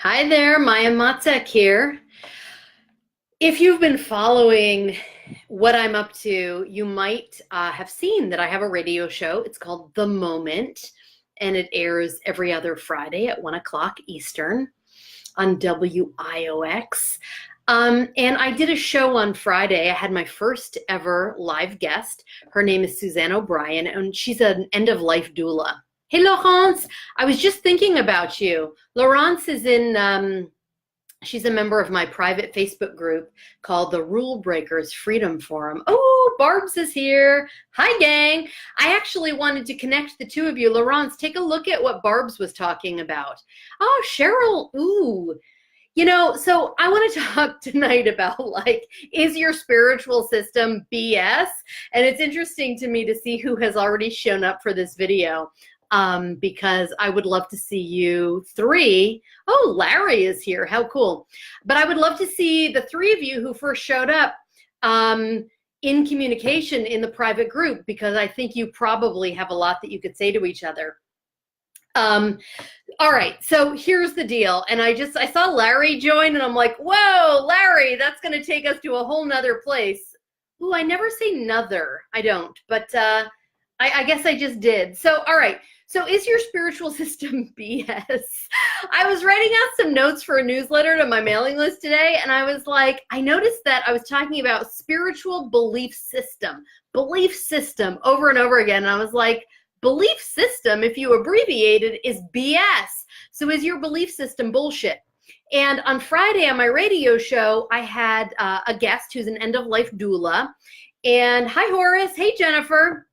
Hi there, Maya Matzek here. If you've been following what I'm up to, you might have seen that I have a radio show. It's called The Moment, and it airs every other Friday at 1 o'clock Eastern on WIOX. And I did a show on Friday. I had my first ever live guest. Her name is Suzanne O'Brien, and she's an end of life doula. Hey, Laurence, I was just thinking about you. Laurence is she's a member of my private Facebook group called the Rule Breakers Freedom Forum. Oh, Barb's is here. Hi, gang. I actually wanted to connect the two of you. Laurence, take a look at what Barb's was talking about. Oh, Cheryl. Ooh. So I want to talk tonight about is your spiritual system BS? And it's interesting to me to see who has already shown up for this video. Because I would love to see you three. Oh, Larry is here. How cool. But I would love to see the three of you who first showed up in communication in the private group, because I think you probably have a lot that you could say to each other. All right, so here's the deal. And I saw Larry join and I'm like, whoa, Larry, that's going to take us to a whole nother place. Ooh, I never say nother. I don't, but I guess I just did. So, all right. So is your spiritual system BS? I was writing out some notes for a newsletter to my mailing list today, and I was like, I noticed that I was talking about spiritual belief system over and over again. And I was like, belief system, if you abbreviate it, is BS. So is your belief system bullshit? And on Friday on my radio show, I had a guest who's an end-of-life doula. And hi, Horace. Hey, Jennifer.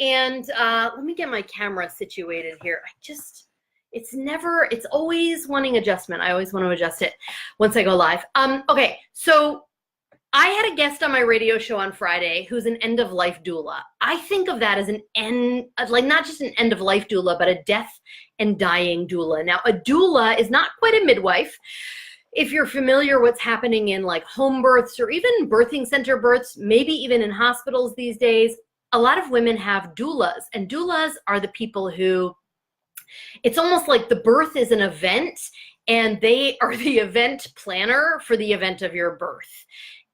Let me get my camera situated here. It's always wanting adjustment. I always want to adjust it once I go live. Okay, so I had a guest on my radio show on Friday who's an end-of-life doula. I think of that as not just an end-of-life doula, but a death and dying doula. Now, a doula is not quite a midwife. If you're familiar what's happening in home births or even birthing center births, maybe even in hospitals these days, a lot of women have doulas, and doulas are the people who, it's almost like the birth is an event and they are the event planner for the event of your birth.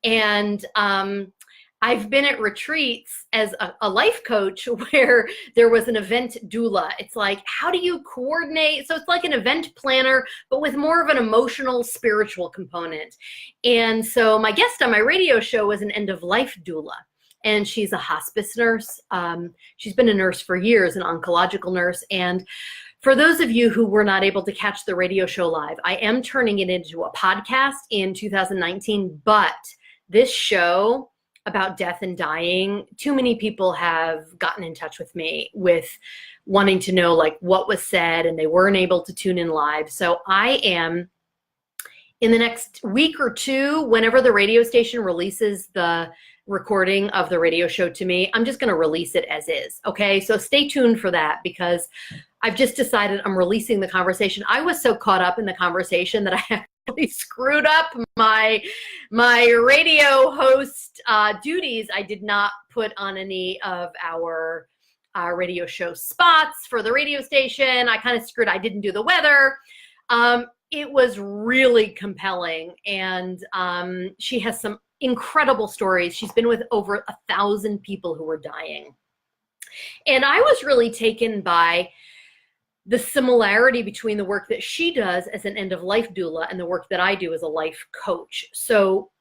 And I've been at retreats as a life coach where there was an event doula. It's like, how do you coordinate? So it's like an event planner, but with more of an emotional, spiritual component. And so my guest on my radio show was an end-of-life doula. And she's a hospice nurse. She's been a nurse for years, an oncological nurse. And for those of you who were not able to catch the radio show live, I am turning it into a podcast in 2019. But this show about death and dying, too many people have gotten in touch with me with wanting to know what was said, and they weren't able to tune in live. So I am, in the next week or two, whenever the radio station releases the recording of the radio show to me, I'm just going to release it as is. Okay, so stay tuned for that, because I've just decided I'm releasing the conversation. I was so caught up in the conversation that I actually screwed up my radio host duties. I did not put on any of our radio show spots for the radio station. I kind of screwed. I didn't do the weather. It was really compelling, and she has some incredible stories. She's been with over 1,000 people who are dying. And I was really taken by the similarity between the work that she does as an end-of-life doula and the work that I do as a life coach. So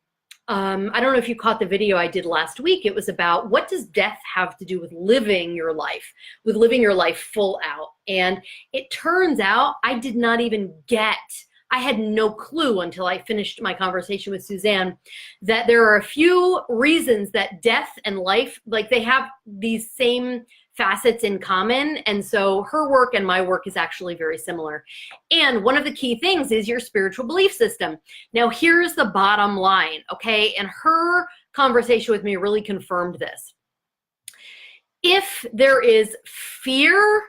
I don't know if you caught the video I did last week. It was about, what does death have to do with living your life full out? And it turns out I did not even I had no clue until I finished my conversation with Suzanne that there are a few reasons that death and life, they have these same facets in common. And so her work and my work is actually very similar. And one of the key things is your spiritual belief system. Now, here's the bottom line, okay? And her conversation with me really confirmed this. If there is fear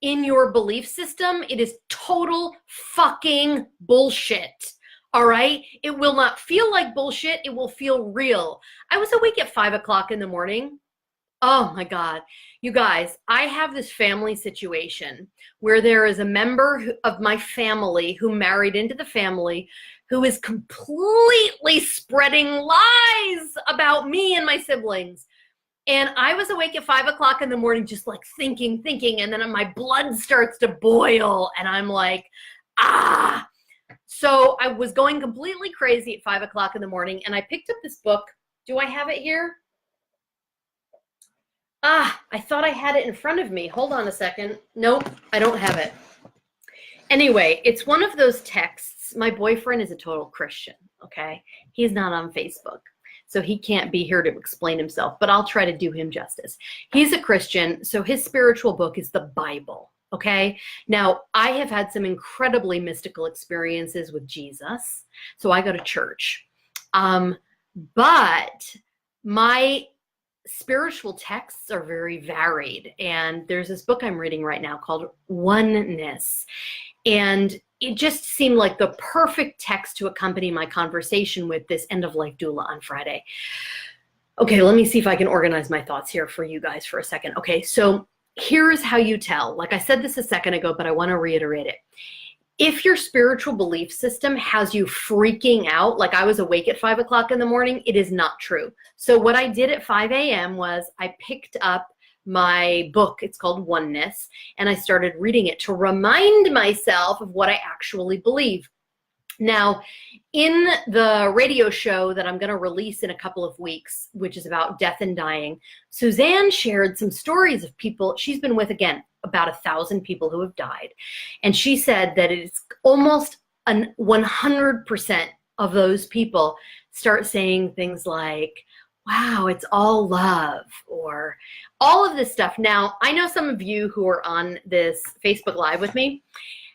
in your belief system, it is total fucking bullshit. All right? It will not feel like bullshit. It will feel real. I was awake at 5 o'clock in the morning Oh my God. You guys, I have this family situation where there is a member of my family who married into the family who is completely spreading lies about me and my siblings. And I was awake at 5 o'clock in the morning, just like thinking, and then my blood starts to boil. And I'm like, ah. So I was going completely crazy at 5 o'clock in the morning, and I picked up this book. Do I have it here? I thought I had it in front of me. Hold on a second. Nope, I don't have it. Anyway, it's one of those texts. My boyfriend is a total Christian, okay? He's not on Facebook, so he can't be here to explain himself, but I'll try to do him justice. He's a Christian, so his spiritual book is the Bible, okay? Now, I have had some incredibly mystical experiences with Jesus, so I go to church. But my spiritual texts are very varied, and there's this book I'm reading right now called Oneness, and it just seemed like the perfect text to accompany my conversation with this end-of-life doula on Friday. Okay, let me see if I can organize my thoughts here for you guys for a second. Okay, so here's how you tell. Like I said this a second ago, but I want to reiterate it. If your spiritual belief system has you freaking out, like I was awake at 5 o'clock in the morning, it is not true. So what I did at 5 a.m. was I picked up my book. It's called Oneness, and I started reading it to remind myself of what I actually believe. Now, in the radio show that I'm going to release in a couple of weeks, which is about death and dying, Suzanne shared some stories of people she's been with, again, about 1,000 people who have died. And she said that it's almost 100% of those people start saying things like, wow, it's all love, or all of this stuff. Now, I know some of you who are on this Facebook Live with me.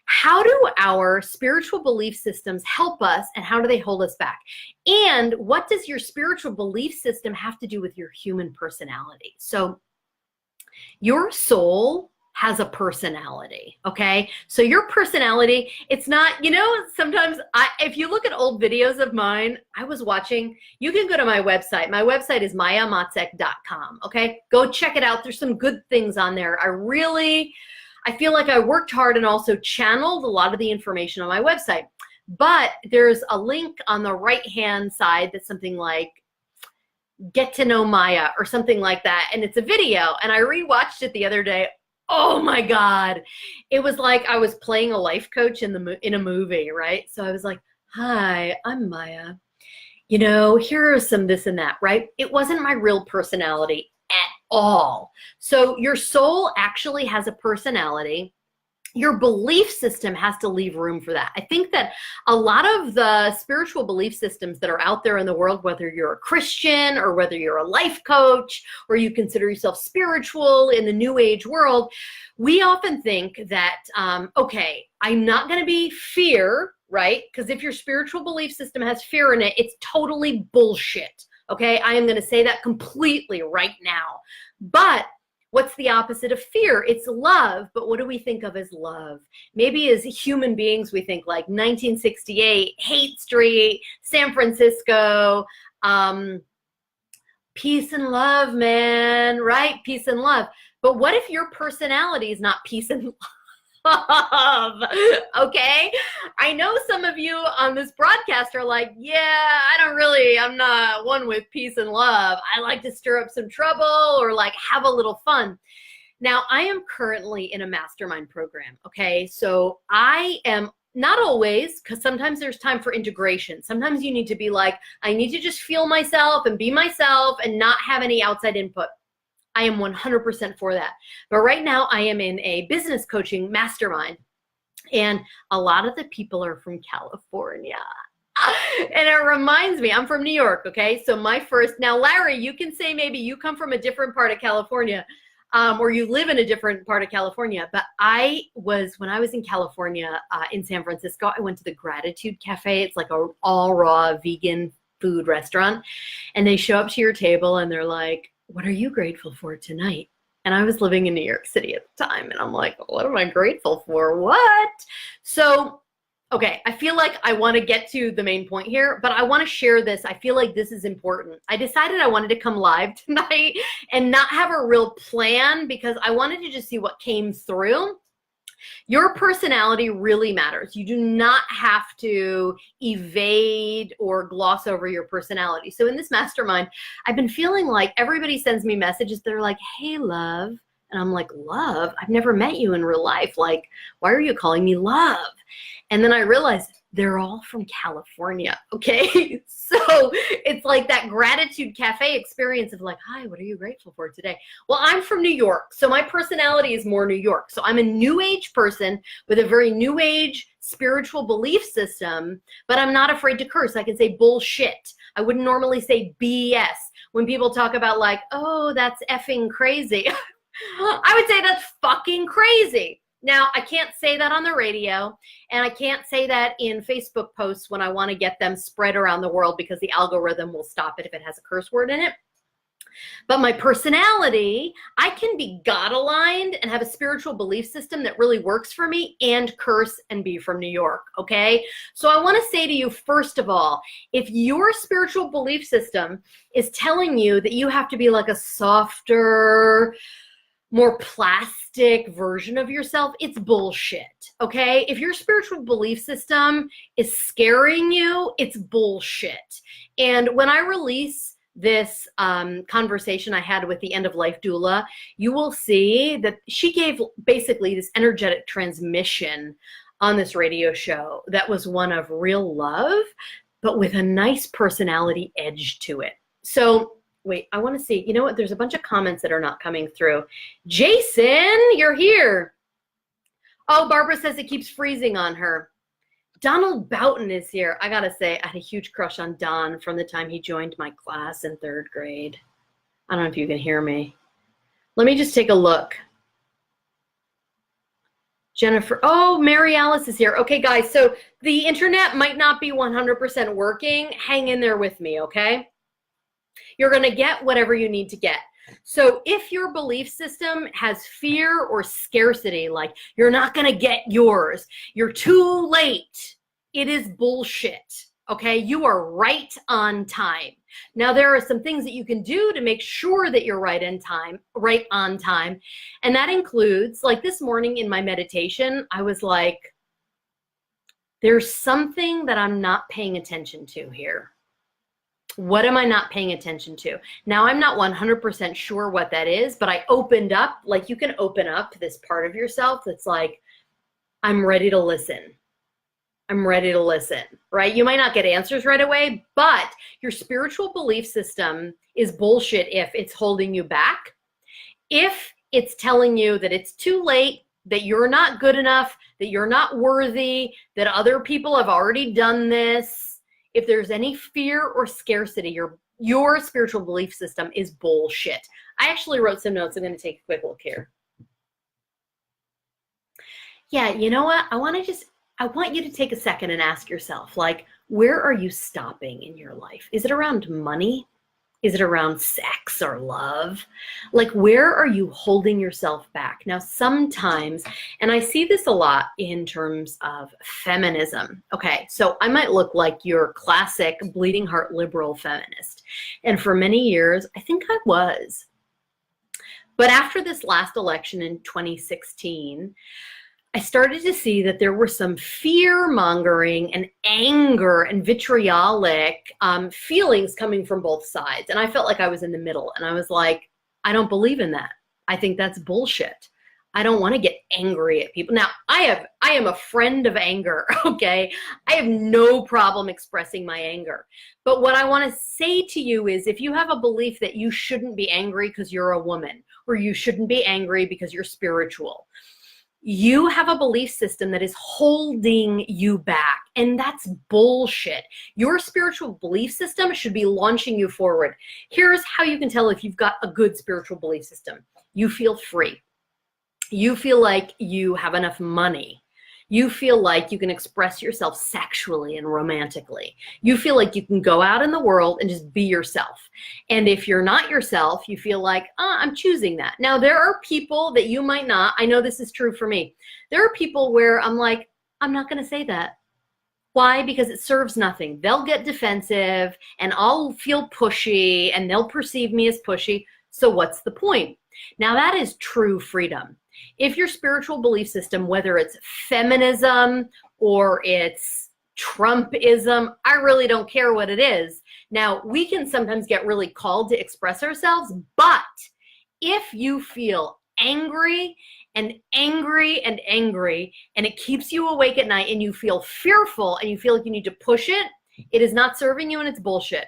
How do our spiritual belief systems help us, and how do they hold us back? And what does your spiritual belief system have to do with your human personality? So your soul has a personality, okay? So your personality, it's not, sometimes if you look at old videos of mine, I was watching, you can go to my website. My website is mayamatzek.com, okay? Go check it out. There's some good things on there. I feel like I worked hard and also channeled a lot of the information on my website. But there's a link on the right-hand side that's something like Get to Know Maya or something like that. And it's a video. And I rewatched it the other day. Oh my God. It was like I was playing a life coach in a movie, right? So I was like, hi, I'm Maya. Here are some this and that, right? It wasn't my real personality at all. So your soul actually has a personality. Your belief system has to leave room for that. I think that a lot of the spiritual belief systems that are out there in the world, whether you're a Christian or whether you're a life coach or you consider yourself spiritual in the new age world, we often think that, okay, I'm not going to be fear, right? Because if your spiritual belief system has fear in it, it's totally bullshit. Okay, I am going to say that completely right now. But what's the opposite of fear? It's love. But what do we think of as love? Maybe as human beings, we think like 1968, Haight Street, San Francisco, peace and love, man, right? Peace and love. But what if your personality is not peace and love? Okay, I know some of you on this broadcast are like, yeah, I'm not one with peace and love. I like to stir up some trouble or like have a little fun. Now, I am currently in a mastermind program, okay? So I am not always, because sometimes there's time for integration. Sometimes you need to be like, I need to just feel myself and be myself and not have any outside input. I am 100% for that. But right now I am in a business coaching mastermind, and a lot of the people are from California. And it reminds me, I'm from New York, okay? So now Larry, you can say maybe you come from a different part of California, or you live in a different part of California. But when I was in California, in San Francisco, I went to the Gratitude Cafe. It's like a all raw vegan food restaurant. And they show up to your table and they're like, what are you grateful for tonight? And I was living in New York City at the time. And I'm like, what am I grateful for? What? So Okay, I feel like I want to get to the main point here, but I want to share this. I feel like this is important. I decided I wanted to come live tonight and not have a real plan because I wanted to just see what came through. Your personality really matters. You do not have to evade or gloss over your personality. So in this mastermind, I've been feeling like everybody sends me messages. They're like, hey, love. And I'm like, love? I've never met you in real life. Like, why are you calling me love? And then I realized they're all from California, okay? So it's like that gratitude cafe experience of like, hi, what are you grateful for today? Well, I'm from New York, so my personality is more New York. So I'm a new age person with a very new age spiritual belief system, but I'm not afraid to curse. I can say bullshit. I wouldn't normally say BS. When people talk about like, oh, that's effing crazy, I would say that's fucking crazy. Now, I can't say that on the radio, and I can't say that in Facebook posts when I want to get them spread around the world because the algorithm will stop it if it has a curse word in it. But my personality, I can be God-aligned and have a spiritual belief system that really works for me and curse and be from New York, okay? So I want to say to you, first of all, if your spiritual belief system is telling you that you have to be like a softer, more plastic version of yourself, it's bullshit, okay? If your spiritual belief system is scaring you, it's bullshit. And when I release this conversation I had with the end of life doula, you will see that she gave basically this energetic transmission on this radio show that was one of real love, but with a nice personality edge to it. So wait, I want to see. You know what? There's a bunch of comments that are not coming through. Jason, you're here. Oh, Barbara says it keeps freezing on her. Donald Boughton is here. I got to say, I had a huge crush on Don from the time he joined my class in 3rd grade. I don't know if you can hear me. Let me just take a look. Jennifer. Oh, Mary Alice is here. Okay, guys. So the internet might not be 100% working. Hang in there with me, okay? You're going to get whatever you need to get. So if your belief system has fear or scarcity, like you're not going to get yours, you're too late, it is bullshit. Okay, you are right on time. Now there are some things that you can do to make sure that you're right on time. And that includes, like this morning in my meditation, I was like, there's something that I'm not paying attention to here. What am I not paying attention to? Now, I'm not 100% sure what that is, but I opened up, like you can open up this part of yourself that's like, I'm ready to listen. I'm ready to listen, right? You might not get answers right away, but your spiritual belief system is bullshit if it's holding you back. If it's telling you that it's too late, that you're not good enough, that you're not worthy, that other people have already done this. If there's any fear or scarcity, your spiritual belief system is bullshit. I actually wrote some notes. I'm going to take a quick look here. Yeah, you know what? I want you to take a second and ask yourself, like, where are you stopping in your life? Is it around money? Is it around sex or love? Like, where are you holding yourself back? Now, sometimes, and I see this a lot in terms of feminism. Okay, so I might look like your classic bleeding heart liberal feminist. And for many years, I think I was. But after this last election in 2016, I started to see that there were some fear-mongering and anger and vitriolic feelings coming from both sides. And I felt like I was in the middle. And I was like, I don't believe in that. I think that's bullshit. I don't want to get angry at people. Now, I am a friend of anger, okay? I have no problem expressing my anger. But what I want to say to you is if you have a belief that you shouldn't be angry because you're a woman, or you shouldn't be angry because you're spiritual, you have a belief system that is holding you back, and that's bullshit. Your spiritual belief system should be launching you forward. Here's how you can tell if you've got a good spiritual belief system. You feel free. You feel like you have enough money. You feel like you can express yourself sexually and romantically. You feel like you can go out in the world and just be yourself. And if you're not yourself, you feel like, I'm choosing that. Now, there are people that you might not. I know this is true for me. There are people where I'm like, I'm not going to say that. Why? Because it serves nothing. They'll get defensive and I'll feel pushy and they'll perceive me as pushy. So what's the point? Now that is true freedom. If your spiritual belief system, whether it's feminism or it's Trumpism, I really don't care what it is. Now, we can sometimes get really called to express ourselves, but if you feel angry and angry and angry, and it keeps you awake at night and you feel fearful and you feel like you need to push it, it is not serving you and it's bullshit.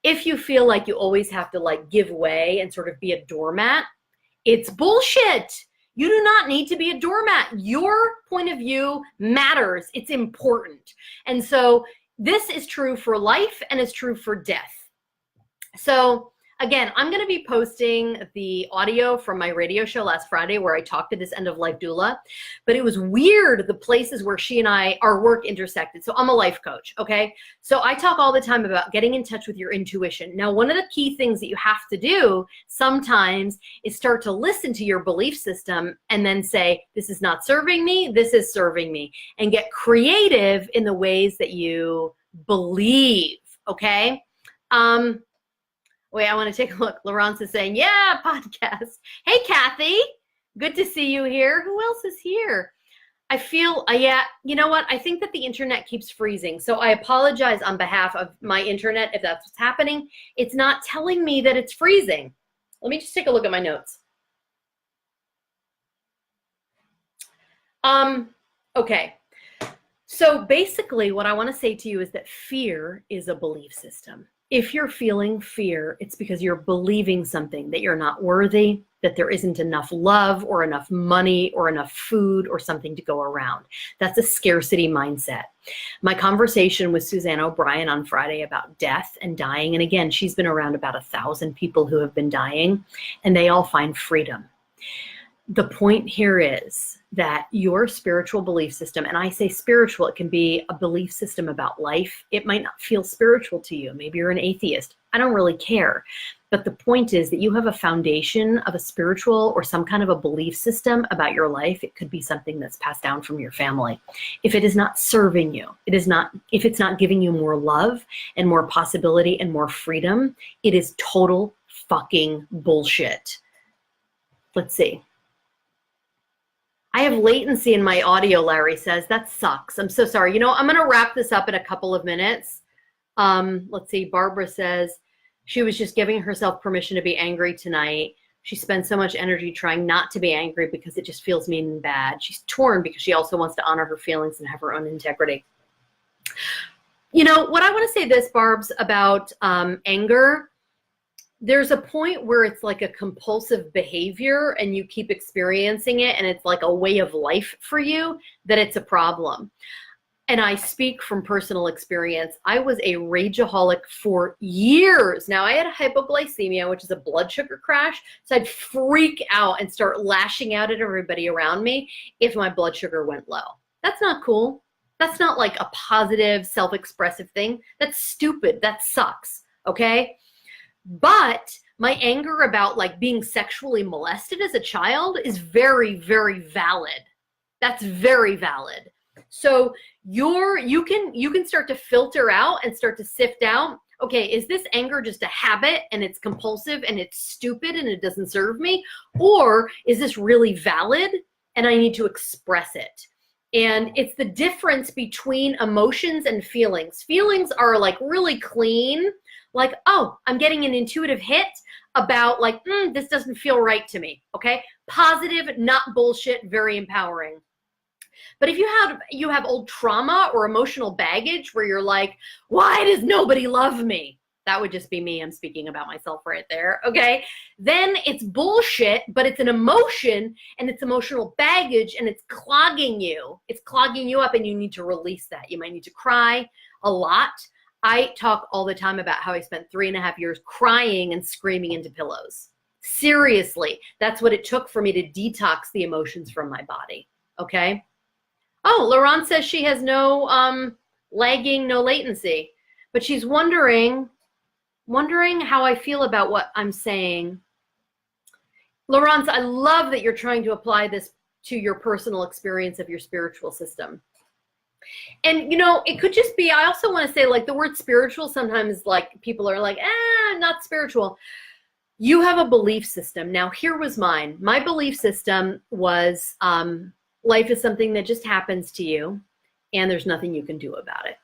If you feel like you always have to like give way and sort of be a doormat, it's bullshit. You do not need to be a doormat. Your point of view matters. It's important. And so this is true for life and it's true for death. So again, I'm going to be posting the audio from my radio show last Friday where I talked to this end-of-life doula, but it was weird the places where she and our work intersected. So I'm a life coach, okay? So I talk all the time about getting in touch with your intuition. Now, one of the key things that you have to do sometimes is start to listen to your belief system and then say, this is not serving me, this is serving me, and get creative in the ways that you believe, okay? Wait, I want to take a look. Laurence is saying, yeah, podcast. Hey, Kathy. Good to see you here. Who else is here? I feel, yeah, you know what? I think that the internet keeps freezing. So I apologize on behalf of my internet if that's what's happening. It's not telling me that it's freezing. Let me just take a look at my notes. Okay. So basically what I want to say to you is that fear is a belief system. If you're feeling fear, it's because you're believing something, that you're not worthy, that there isn't enough love or enough money or enough food or something to go around. That's a scarcity mindset. My conversation with Suzanne O'Brien on Friday about death and dying, and again, she's been around about 1,000 people who have been dying, and they all find freedom. The point here is that your spiritual belief system, and I say spiritual, it can be a belief system about life. It might not feel spiritual to you. Maybe you're an atheist. I don't really care. But the point is that you have a foundation of a spiritual or some kind of a belief system about your life. It could be something that's passed down from your family. If it is not serving you, if it's not giving you more love and more possibility and more freedom, it is total fucking bullshit. Let's see. I have latency in my audio, Larry says. That sucks. I'm so sorry. You know, I'm going to wrap this up in a couple of minutes. Let's see. Barbara says she was just giving herself permission to be angry tonight. She spends so much energy trying not to be angry because it just feels mean and bad. She's torn because she also wants to honor her feelings and have her own integrity. You know, what I want to say this, Barbs, about anger, there's a point where it's like a compulsive behavior and you keep experiencing it and it's like a way of life for you, that it's a problem. And I speak from personal experience. I was a rageaholic for years. Now I had hypoglycemia, which is a blood sugar crash. So I'd freak out and start lashing out at everybody around me if my blood sugar went low. That's not cool. That's not like a positive, self-expressive thing. That's stupid. That sucks. Okay? But my anger about like being sexually molested as a child is very, very valid. That's very valid. So you can start to filter out and start to sift out, okay, is this anger just a habit and it's compulsive and it's stupid and it doesn't serve me? Or is this really valid and I need to express it? And it's the difference between emotions and feelings. Feelings are like really clean. Like, oh, I'm getting an intuitive hit about like, this doesn't feel right to me, okay? Positive, not bullshit, very empowering. But if you have old trauma or emotional baggage where you're like, why does nobody love me? That would just be me. I'm speaking about myself right there, okay? Then it's bullshit, but it's an emotion and it's emotional baggage and it's clogging you. It's clogging you up and you need to release that. You might need to cry a lot. I talk all the time about how I spent 3.5 years crying and screaming into pillows. Seriously, that's what it took for me to detox the emotions from my body, okay? Oh, Laurent says she has no lagging, no latency, but she's wondering how I feel about what I'm saying. Laurent, I love that you're trying to apply this to your personal experience of your spiritual system. And, you know, it could just be, I also want to say, like, the word spiritual, sometimes, like, people are like, not spiritual. You have a belief system. Now, here was mine. My belief system was life is something that just happens to you, and there's nothing you can do about it.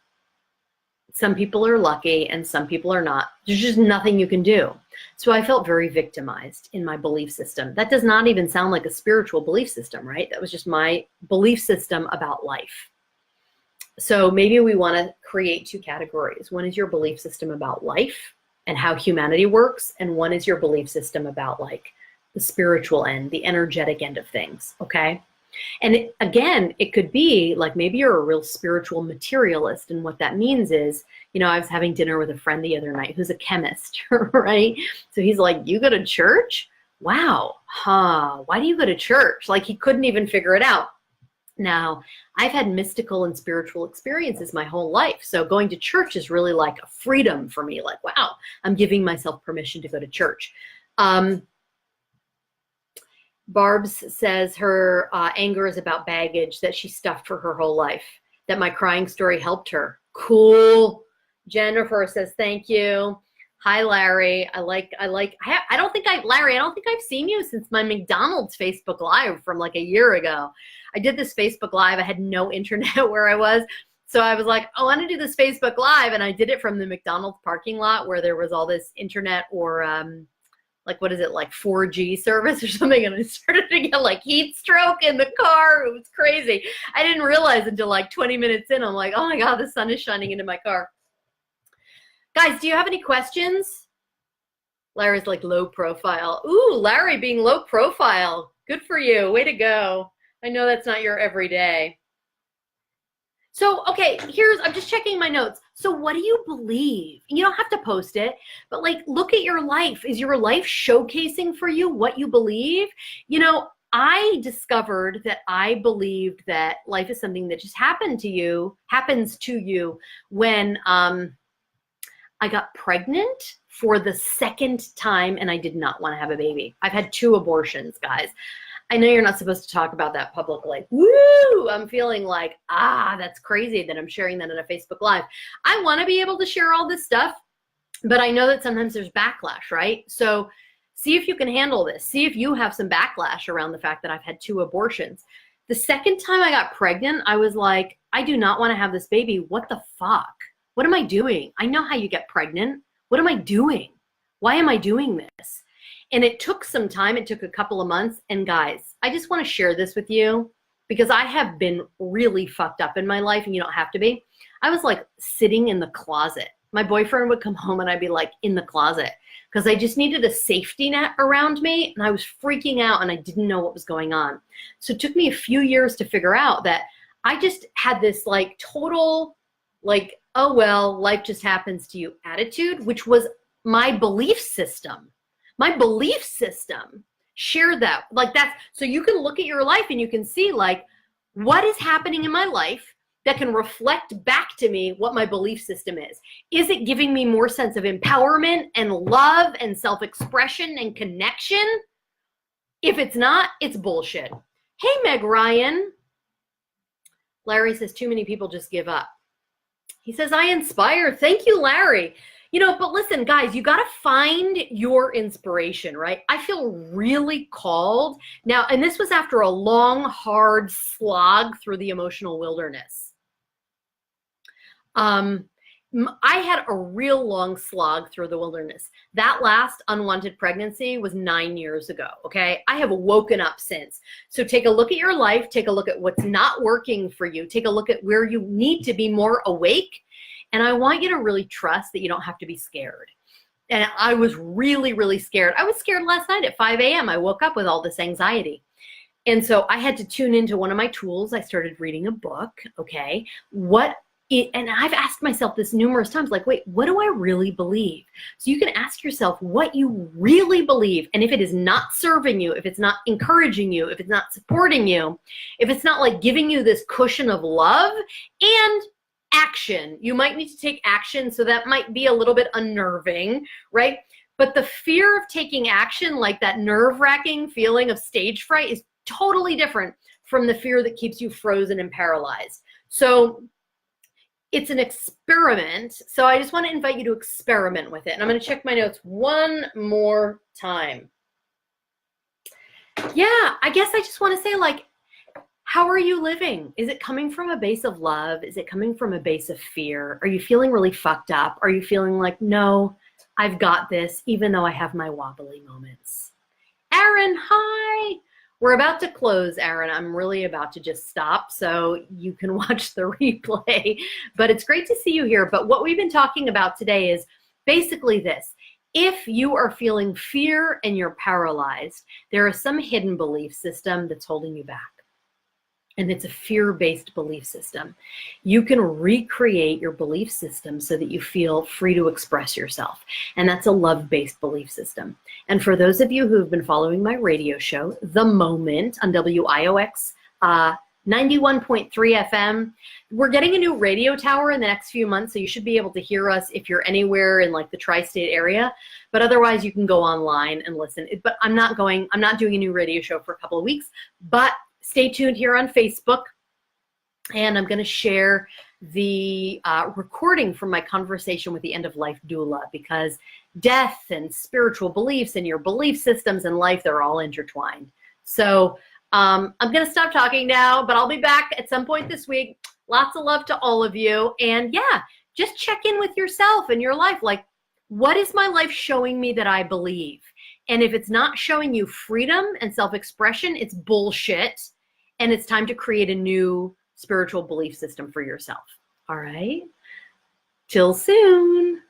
Some people are lucky, and some people are not. There's just nothing you can do. So I felt very victimized in my belief system. That does not even sound like a spiritual belief system, right? That was just my belief system about life. So maybe we want to create two categories. One is your belief system about life and how humanity works, and one is your belief system about like the spiritual end, the energetic end of things, okay? And again, it could be like maybe you're a real spiritual materialist, and what that means is, you know, I was having dinner with a friend the other night who's a chemist, right? So he's like, you go to church? Wow, why do you go to church? Like he couldn't even figure it out. Now, I've had mystical and spiritual experiences my whole life. So going to church is really like a freedom for me. Like, wow, I'm giving myself permission to go to church. Barb's says her anger is about baggage that she stuffed for her whole life, that my crying story helped her. Cool. Jennifer says, thank you. Hi, Larry. Larry, I don't think I've seen you since my McDonald's Facebook Live from like a year ago. I did this Facebook Live. I had no internet where I was. So I was like, I want to do this Facebook Live. And I did it from the McDonald's parking lot where there was all this internet or like, what is it, like 4G service or something. And I started to get like heat stroke in the car. It was crazy. I didn't realize until like 20 minutes in, I'm like, oh my God, the sun is shining into my car. Guys, do you have any questions? Larry's like low profile. Ooh, Larry being low profile. Good for you. Way to go. I know that's not your everyday. So, okay, I'm just checking my notes. So what do you believe? You don't have to post it, but like, look at your life. Is your life showcasing for you what you believe? You know, I discovered that I believed that life is something that just happens to you when, I got pregnant for the second time and I did not want to have a baby. I've had 2 abortions, guys. I know you're not supposed to talk about that publicly. Woo! I'm feeling like, that's crazy that I'm sharing that in a Facebook Live. I want to be able to share all this stuff, but I know that sometimes there's backlash, right? So see if you can handle this. See if you have some backlash around the fact that I've had 2 abortions. The second time I got pregnant, I was like, I do not want to have this baby. What the fuck? What am I doing? I know how you get pregnant. What am I doing? Why am I doing this? And it took some time. It took a couple of months. And guys, I just want to share this with you because I have been really fucked up in my life, and you don't have to be. I was like sitting in the closet. My boyfriend would come home and I'd be like in the closet because I just needed a safety net around me, and I was freaking out and I didn't know what was going on. So it took me a few years to figure out that I just had this like total like, oh, well, life just happens to you attitude, which was my belief system. My belief system. Share that. Like that's, so you can look at your life and you can see like, what is happening in my life that can reflect back to me what my belief system is. Is it giving me more sense of empowerment and love and self-expression and connection? If it's not, it's bullshit. Hey, Meg Ryan. Larry says too many people just give up. He says, I inspire. Thank you, Larry. You know, but listen, guys, you got to find your inspiration, right? I feel really called now. And this was after a long, hard slog through the emotional wilderness. I had a real long slog through the wilderness. That last unwanted pregnancy was 9 years ago, okay? I have woken up since. So take a look at your life. Take a look at what's not working for you. Take a look at where you need to be more awake. And I want you to really trust that you don't have to be scared. And I was really, really scared. I was scared last night at 5 a.m. I woke up with all this anxiety. And so I had to tune into one of my tools. I started reading a book, okay? And I've asked myself this numerous times, like, wait, what do I really believe? So you can ask yourself what you really believe. And if it is not serving you, if it's not encouraging you, if it's not supporting you, if it's not like giving you this cushion of love and action, you might need to take action. So that might be a little bit unnerving, right? But the fear of taking action, like that nerve-wracking feeling of stage fright, is totally different from the fear that keeps you frozen and paralyzed. So it's an experiment. So I just want to invite you to experiment with it. And I'm going to check my notes one more time. Yeah, I guess I just want to say, like, how are you living? Is it coming from a base of love? Is it coming from a base of fear? Are you feeling really fucked up? Are you feeling like, no, I've got this, even though I have my wobbly moments? Aaron, hi. We're about to close, Aaron. I'm really about to just stop so you can watch the replay. But it's great to see you here. But what we've been talking about today is basically this. If you are feeling fear and you're paralyzed, there is some hidden belief system that's holding you back. And it's a fear-based belief system. You can recreate your belief system so that you feel free to express yourself. And that's a love-based belief system. And for those of you who have been following my radio show, The Moment on WIOX 91.3 FM, we're getting a new radio tower in the next few months, so you should be able to hear us if you're anywhere in like the tri-state area. But otherwise, you can go online and listen. But I'm not doing a new radio show for a couple of weeks, but stay tuned here on Facebook, and I'm going to share the recording from my conversation with the end-of-life doula, because death and spiritual beliefs and your belief systems in life, they're all intertwined. So I'm going to stop talking now, but I'll be back at some point this week. Lots of love to all of you. And yeah, just check in with yourself and your life. Like, what is my life showing me that I believe? And if it's not showing you freedom and self-expression, it's bullshit. And it's time to create a new spiritual belief system for yourself. All right? Till soon.